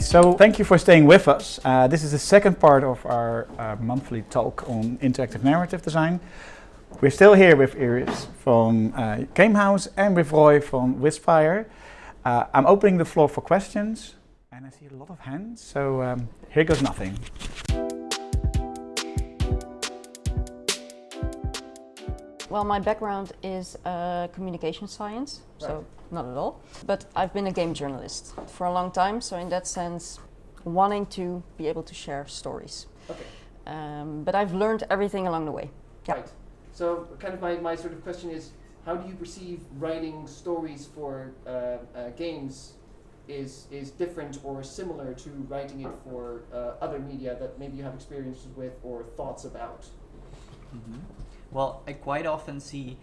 So thank you for staying with us. This is the second part of our monthly talk on interactive narrative design. We're still here with Iris from GameHouse and with Roy from Wispfire. I'm opening the floor for questions and I see a lot of hands, so here goes nothing. Well, my background is communication science, so not at all. But I've been a game journalist for a long time, so in that sense, wanting to be able to share stories. Okay. But I've learned everything along the way. Yeah. Right. So kind of my sort of question is, how do you perceive writing stories for games is different or similar to writing it for other media that maybe you have experiences with or thoughts about? Mm-hmm. Well, I quite often see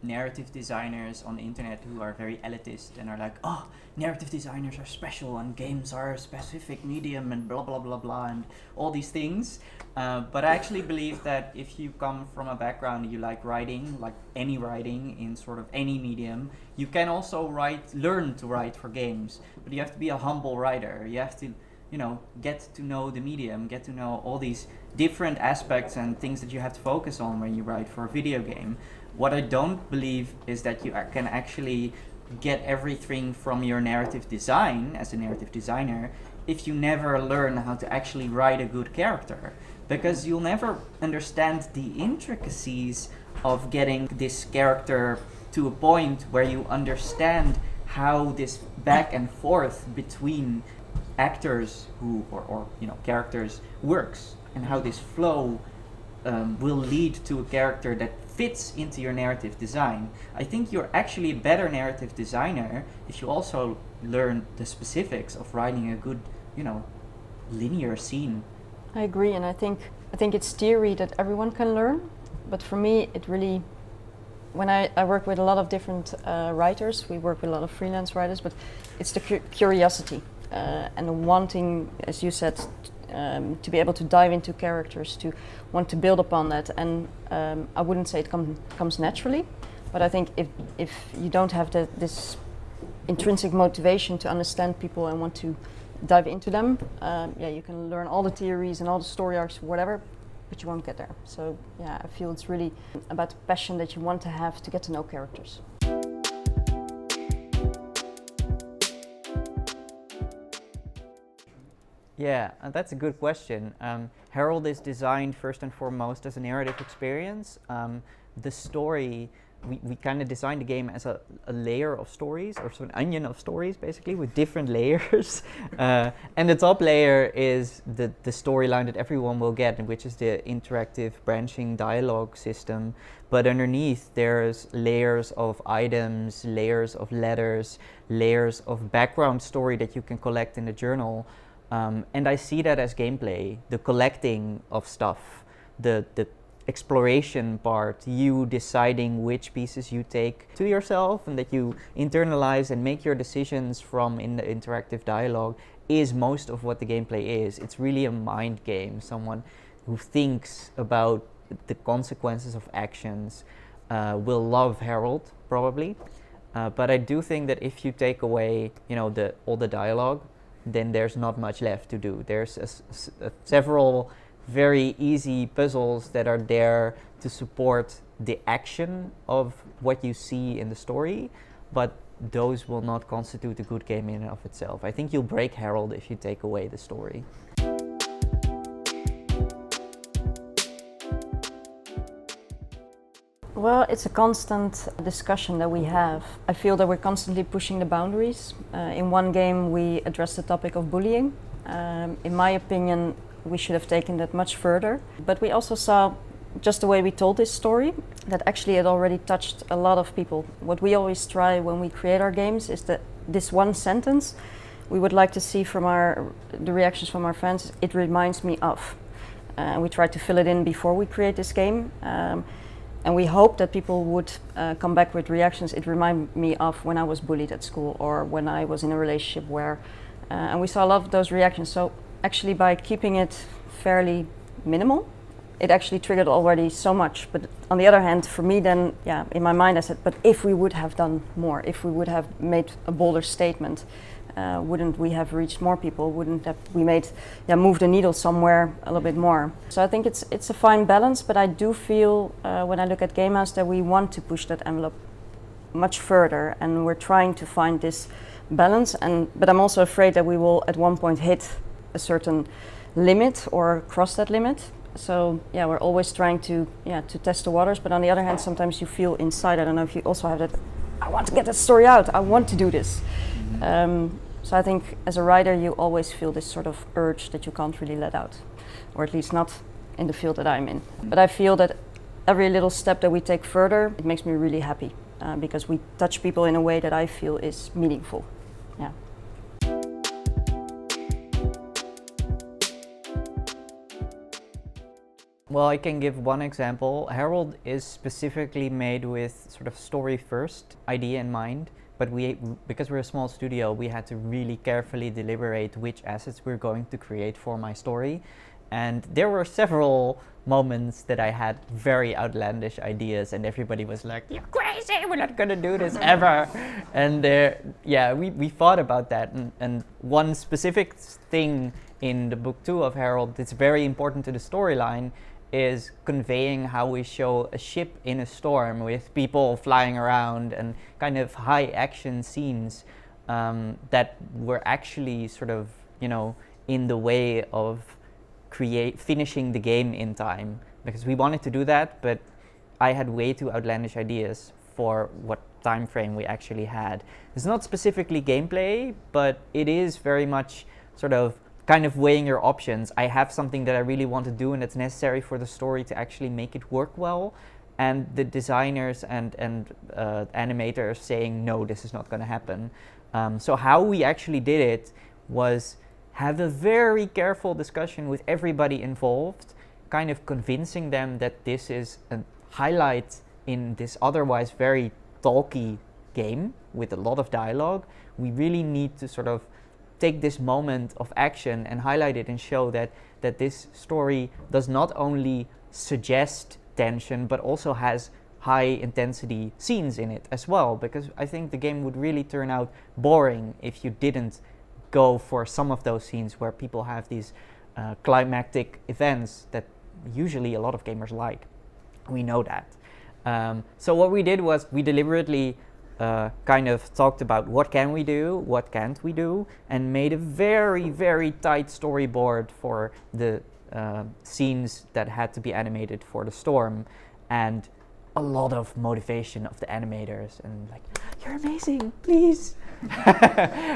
narrative designers on the internet who are very elitist and are like, oh, narrative designers are special and games are a specific medium and blah blah blah blah and all these things. But I actually believe that if you come from a background you like writing, like any writing in sort of any medium, you can also learn to write for games. But you have to be a humble writer. You have to, get to know the medium, get to know all these different aspects and things that you have to focus on when you write for a video game. What I don't believe is that you can actually get everything from your narrative design as a narrative designer if you never learn how to actually write a good character, because you'll never understand the intricacies of getting this character to a point where you understand how this back and forth between actors or characters works, and how this flow will lead to a character that fits into your narrative design. I think you're actually a better narrative designer if you also learn the specifics of writing a good, linear scene. I agree, and I think it's theory that everyone can learn, but for me it really, when I work with a lot of different writers, we work with a lot of freelance writers, but it's the curiosity and wanting, as you said, to be able to dive into characters, to want to build upon that. And I wouldn't say it comes naturally, but I think if you don't have this intrinsic motivation to understand people and want to dive into them, you can learn all the theories and all the story arcs, whatever, but you won't get there. So yeah, I feel it's really about the passion that you want to have to get to know characters. Yeah, that's a good question. Herald is designed first and foremost as a narrative experience. The story, we kind of designed the game as a layer of stories, or so an onion of stories basically, with different layers. And the top layer is the storyline that everyone will get, which is the interactive branching dialogue system. But underneath there's layers of items, layers of letters, layers of background story that you can collect in the journal. And I see that as gameplay, the collecting of stuff, the exploration part, you deciding which pieces you take to yourself and that you internalize and make your decisions from in the interactive dialogue is most of what the gameplay is. It's really a mind game. Someone who thinks about the consequences of actions will love Herald, probably. But I do think that if you take away, all the dialogue, then there's not much left to do. There's several very easy puzzles that are there to support the action of what you see in the story, but those will not constitute a good game in and of itself. I think you'll break Herald if you take away the story. Well, it's a constant discussion that we have. I feel that we're constantly pushing the boundaries. In one game we addressed the topic of bullying. In my opinion, we should have taken that much further. But we also saw, just the way we told this story, that actually it already touched a lot of people. What we always try when we create our games is that this one sentence we would like to see from the reactions from our fans, it reminds me of. And we try to fill it in before we create this game. And we hope that people would come back with reactions. It reminded me of when I was bullied at school, or when I was in a relationship where, and we saw a lot of those reactions. So actually by keeping it fairly minimal, it actually triggered already so much. But on the other hand, for me then, in my mind I said, but if we would have done more, if we would have made a bolder statement, wouldn't we have reached more people? Wouldn't have we moved the needle somewhere a little bit more? So I think it's a fine balance, but I do feel when I look at GameHouse that we want to push that envelope much further, and we're trying to find this balance. But I'm also afraid that we will at one point hit a certain limit or cross that limit. So yeah, we're always trying to test the waters. But on the other hand, sometimes you feel inside. I don't know if you also have that. I want to get that story out. I want to do this. So I think as a writer, you always feel this sort of urge that you can't really let out, or at least not in the field that I'm in. But I feel that every little step that we take further, it makes me really happy because we touch people in a way that I feel is meaningful. Yeah. Well, I can give one example. Herald is specifically made with sort of story first idea in mind, but because we're a small studio, we had to really carefully deliberate which assets we're going to create for my story. And there were several moments that I had very outlandish ideas and everybody was like, "You're crazy, we're not gonna do this ever." And we thought about that, and one specific thing in the book 2 of Herald that's very important to the storyline is conveying how we show a ship in a storm with people flying around and kind of high action scenes that were actually sort of, in the way of finishing the game in time, because we wanted to do that, but I had way too outlandish ideas for what time frame we actually had. It's not specifically gameplay, but it is very much sort of kind of weighing your options. I have something that I really want to do and it's necessary for the story to actually make it work well, and the designers and animators saying, no, this is not going to happen. So how we actually did it was have a very careful discussion with everybody involved, kind of convincing them that this is a highlight in this otherwise very talky game with a lot of dialogue. We really need to sort of take this moment of action and highlight it and show that this story does not only suggest tension but also has high intensity scenes in it as well, because I think the game would really turn out boring if you didn't go for some of those scenes where people have these climactic events that usually a lot of gamers like. We know that. So what we did was we deliberately kind of talked about what can we do, what can't we do, and made a very, very tight storyboard for the scenes that had to be animated for the storm, and a lot of motivation of the animators and like, you're amazing, please.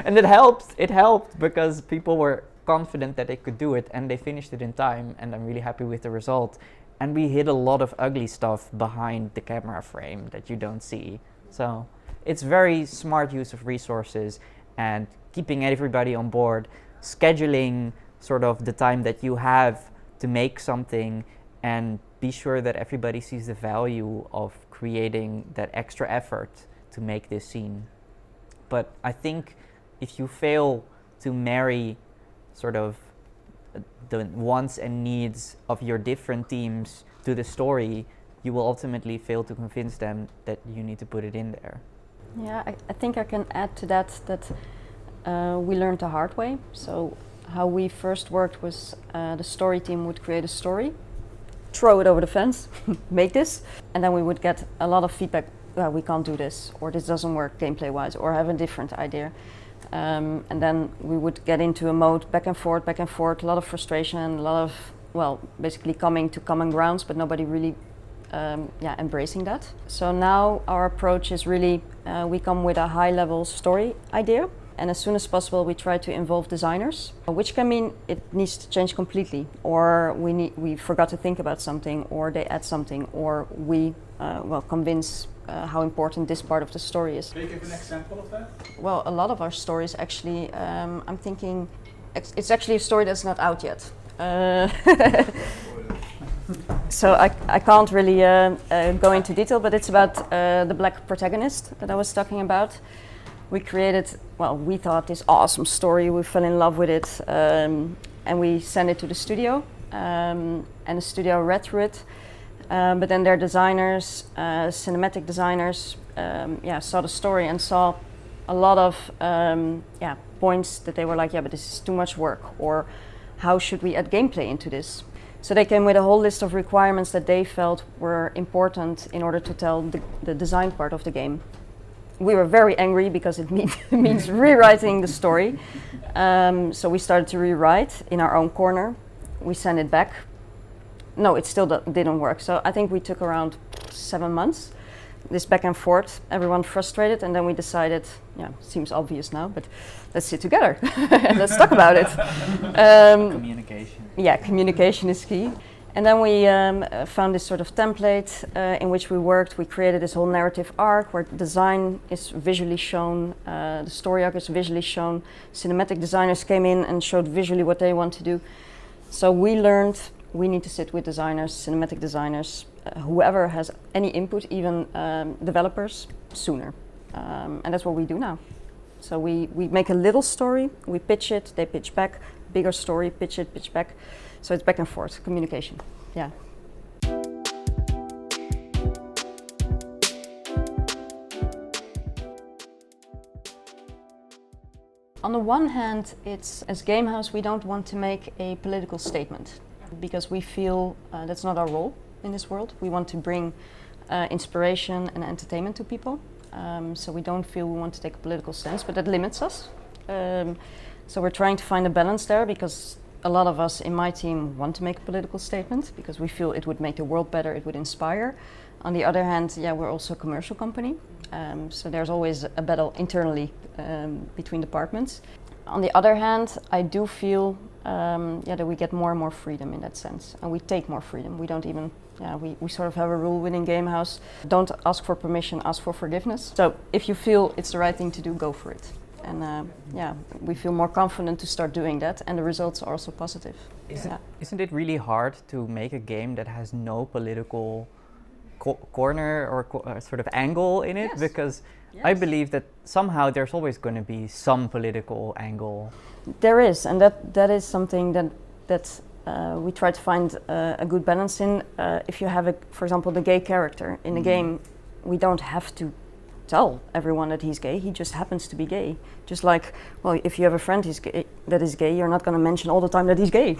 And it helped because people were confident that they could do it and they finished it in time, and I'm really happy with the result. And we hid a lot of ugly stuff behind the camera frame that you don't see. So it's very smart use of resources and keeping everybody on board, scheduling sort of the time that you have to make something, and be sure that everybody sees the value of creating that extra effort to make this scene. But I think if you fail to marry sort of the wants and needs of your different teams to the story, you will ultimately fail to convince them that you need to put it in there. Yeah, I think I can add to that we learned the hard way. So how we first worked was the story team would create a story, throw it over the fence, make this, and then we would get a lot of feedback, we can't do this, or this doesn't work gameplay wise, or have a different idea. And then we would get into a mode back and forth, a lot of frustration, a lot of, basically coming to common grounds, but nobody really embracing that. So now our approach is really, we come with a high level story idea, and as soon as possible we try to involve designers, which can mean it needs to change completely, or we forgot to think about something, or they add something, or we convince how important this part of the story is. Can you give an example of that? Well, a lot of our stories actually, I'm thinking, it's actually a story that's not out yet. So I can't really go into detail, but it's about the black protagonist that I was talking about. We created, we thought this awesome story, we fell in love with it, and we sent it to the studio, and the studio read through it. But then their designers, cinematic designers, saw the story and saw a lot of points that they were like, yeah, but this is too much work, or how should we add gameplay into this? So they came with a whole list of requirements that they felt were important in order to tell the design part of the game. We were very angry because it means rewriting the story. So we started to rewrite in our own corner. We sent it back. No, it still didn't work. So I think we took around 7 months, this back and forth, everyone frustrated, and then we decided, seems obvious now, but let's sit together and let's talk about it. Communication. Yeah, communication is key. And then we found this sort of template in which we worked. We created this whole narrative arc where design is visually shown, the story arc is visually shown. Cinematic designers came in and showed visually what they want to do. So we learned we need to sit with designers, cinematic designers, whoever has any input, even developers, sooner. And that's what we do now. So we make a little story, we pitch it, they pitch back, bigger story, pitch it, pitch back. So it's back and forth, communication, yeah. On the one hand, it's, as GameHouse, we don't want to make a political statement because we feel that's not our role in this world. We want to bring inspiration and entertainment to people. So we don't feel we want to take a political stance, but that limits us. So we're trying to find a balance there because a lot of us in my team want to make a political statement because we feel it would make the world better, it would inspire. On the other hand, we're also a commercial company. So there's always a battle internally between departments. On the other hand, I do feel that we get more and more freedom in that sense, and we take more freedom. We don't even, we sort of have a rule within GameHouse: don't ask for permission, ask for forgiveness. So if you feel it's the right thing to do, go for it. And we feel more confident to start doing that, and the results are also positive. Isn't it really hard to make a game that has no political corner or sort of angle in it? Yes. Because Yes. I believe that somehow there's always going to be some political angle. There is, and that is something that we try to find a good balance in. If you have, for example, the gay character in the game, we don't have to tell everyone that he's gay. He just happens to be gay. Just like, well, if you have a friend that is gay, you're not going to mention all the time that he's gay.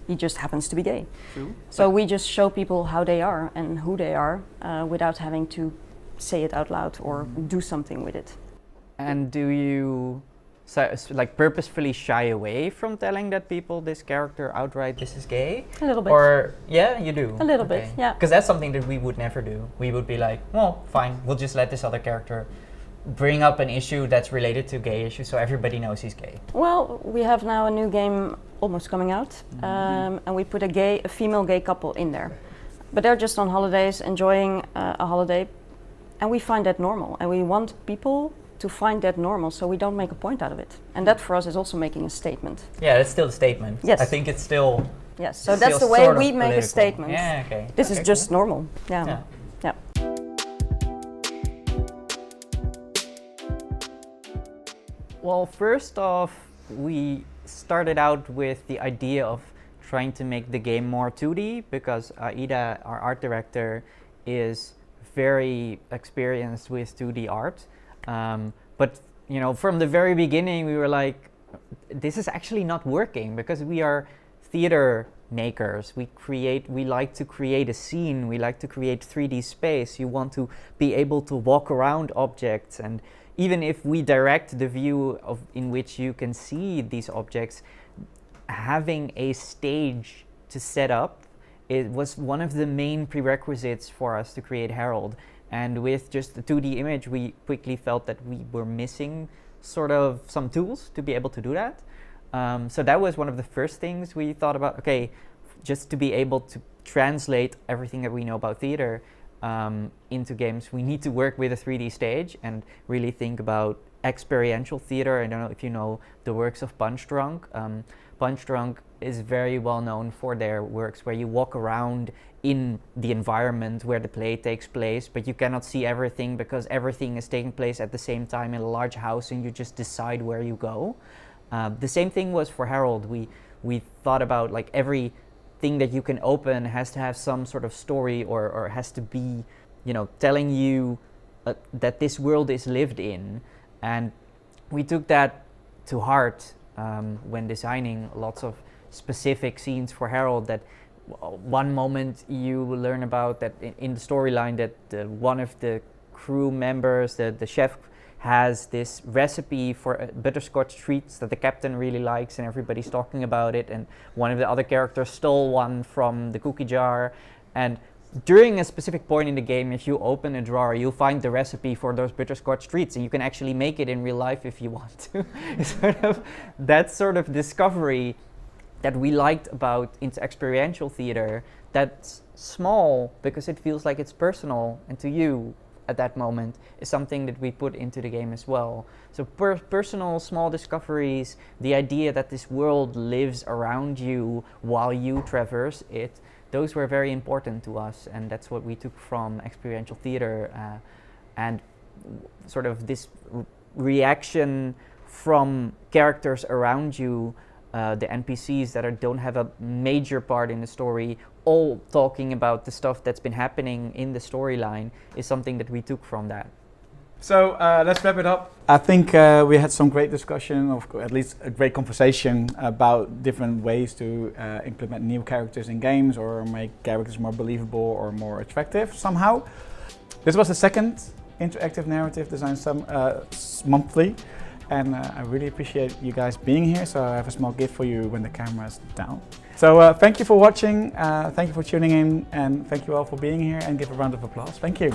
He just happens to be gay. True. So we just show people how they are and who they are without having to say it out loud or do something with it. And do you purposefully shy away from telling that people this character outright this is gay? A little bit. Or you do? A little bit, yeah. Because that's something that we would never do. We would be like, well, fine, we'll just let this other character bring up an issue that's related to gay issues so everybody knows he's gay. Well, we have now a new game almost coming out, and we put a female gay couple in there. But they're just on holidays, enjoying a holiday, and we find that normal, and we want people to find that normal, so we don't make a point out of it. And that for us is also making a statement. Yeah, it's still a statement. Yes. I think it's still... Yes, so that's the way we make a statement. Yeah, okay. This is just normal. Yeah. Well, first off, we started out with the idea of trying to make the game more 2D because Ida, our art director, is very experienced with 2D art. But from the very beginning, we were like, this is actually not working because we are theater makers. We like to create a scene. We like to create 3D space. You want to be able to walk around objects, and even if we direct the view in which you can see these objects, having a stage to set up, it was one of the main prerequisites for us to create Herald. And with just the 2D image, we quickly felt that we were missing sort of some tools to be able to do that. So that was one of the first things we thought about. Okay, just to be able to translate everything that we know about theater into games, we need to work with a 3D stage and really think about experiential theater. I don't know if you know the works of Punch Drunk. Punch Drunk is very well known for their works where you walk around in the environment where the play takes place, but you cannot see everything because everything is taking place at the same time in a large house and you just decide where you go. The same thing was for Herald. We thought about like everything that you can open has to have some sort of story or has to be, telling you that this world is lived in. And we took that to heart when designing lots of specific scenes for Harold. That one moment you will learn about that in the storyline that one of the crew members, the chef, has this recipe for butterscotch treats that the captain really likes and everybody's talking about it, and one of the other characters stole one from the cookie jar, and during a specific point in the game, if you open a drawer, you'll find the recipe for those butterscotch treats, and you can actually make it in real life if you want to. That sort of discovery that we liked about experiential theater, that's small because it feels like it's personal and to you at that moment, is something that we put into the game as well. So personal small discoveries, the idea that this world lives around you while you traverse it, those were very important to us, and that's what we took from experiential theater, and sort of this reaction from characters around you, the NPCs that don't have a major part in the story, all talking about the stuff that's been happening in the storyline, is something that we took from that. So let's wrap it up. I think we had some great discussion, or at least a great conversation about different ways to implement new characters in games or make characters more believable or more attractive somehow. This was the second interactive narrative design monthly, and I really appreciate you guys being here. So I have a small gift for you when the camera is down. So thank you for watching, thank you for tuning in, and thank you all for being here, and give a round of applause. Thank you.